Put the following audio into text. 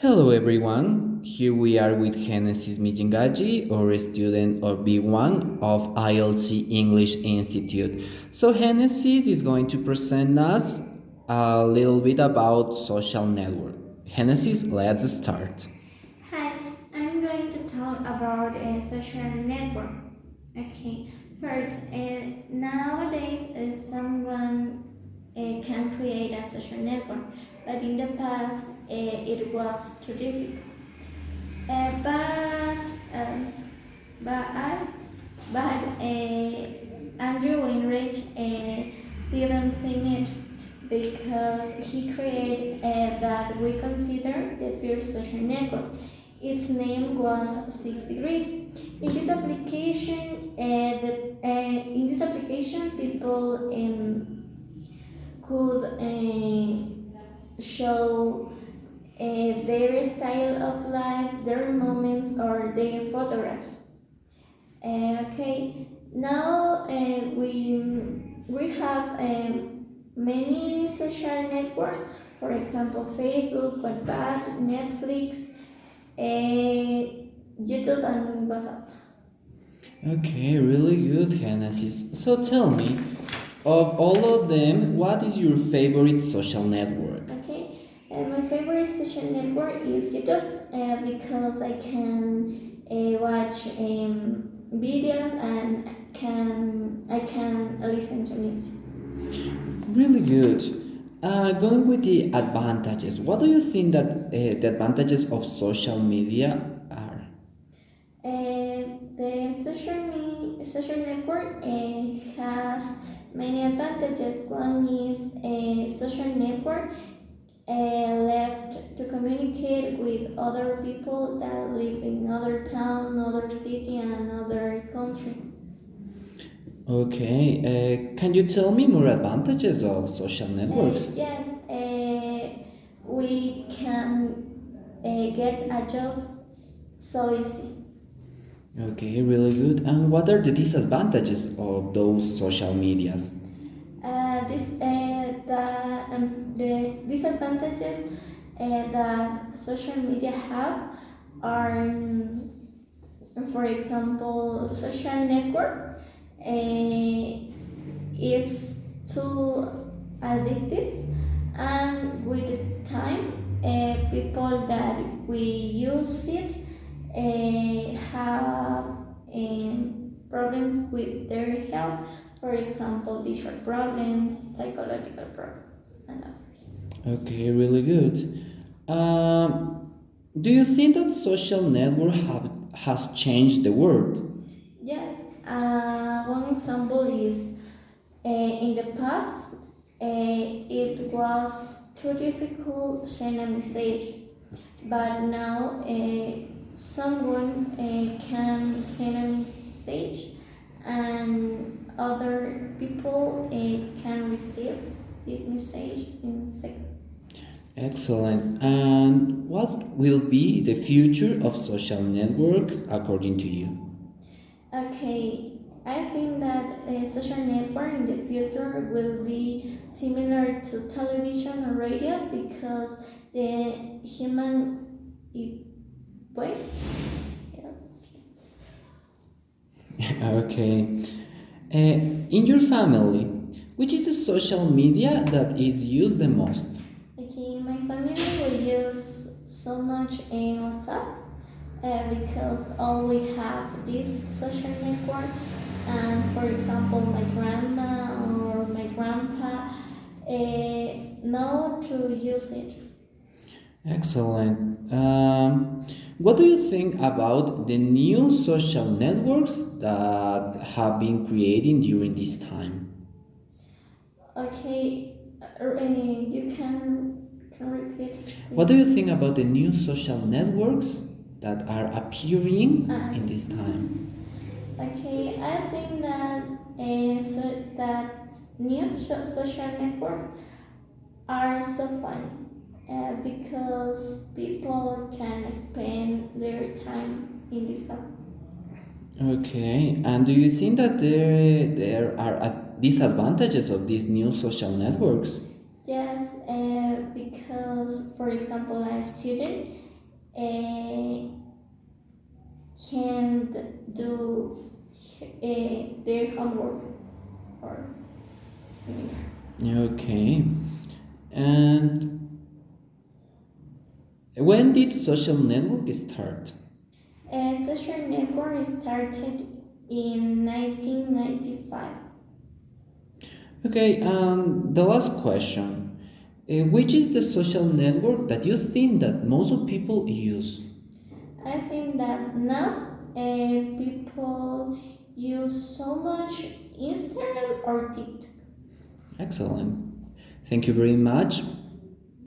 Hello everyone, here we are with Genesis Millingalli, or a student of B1 of ILC English Institute. So Genesis is going to present us a little bit about social network. Genesis, let's start. Hi, I'm going to talk about a social network. First, nowadays someone can create a social network, but in the past it was too difficult. Uh, but um, but I, Andrew Winrich didn't think it because he created that we consider the first social network. Its name was 6 Degrees. In this application, people could show their style of life, their moments, or their photographs. Now we have many social networks. For example, Facebook, WhatsApp, Netflix, YouTube, and WhatsApp. Okay, really good, Genesis. So tell me, of all of them, what is your favorite social network? My favorite social network is YouTube because I can watch videos and I can listen to music. Really good. Going with the advantages, what do you think that the advantages of social media are? The social network has many advantages. One is a social network left to communicate with other people that live in other town, other city, and other country. Okay, can you tell me more advantages of social networks? Yes, we can get a job so easy. Okay, really good. And what are the disadvantages of those social medias? The disadvantages that social media have are, for example, social network is too addictive, and with the time, people that we use it have problems with their health, for example, visual problems, psychological problems, and others. Okay, really good. Do you think that social network has changed the world? Yes, one example is in the past, it was too difficult to send a message, but now someone can send a message and other people can receive this message in seconds. Excellent. And what will be the future of social networks according to you? I think that a social network in the future will be similar to television or radio because the human wait. Yeah. Okay. In your family, which is the social media that is used the most? My family will use so much in WhatsApp because all we have this social network. And for example, my grandma or my grandpa know to use it. Excellent. What do you think about the new social networks that have been created during this time? You can repeat. What do you think about the new social networks that are appearing in this time? I think that social network are so funny because people can spend their time in this app. Okay, and do you think that there are disadvantages of these new social networks? Yes, because for example, a student uh, can't do their homework or similar. Okay. And when did social network start? Social network started in 1995. Okay, and the last question. Which is the social network that you think that most of people use? I think that now people use so much Instagram or TikTok. Excellent. Thank you very much.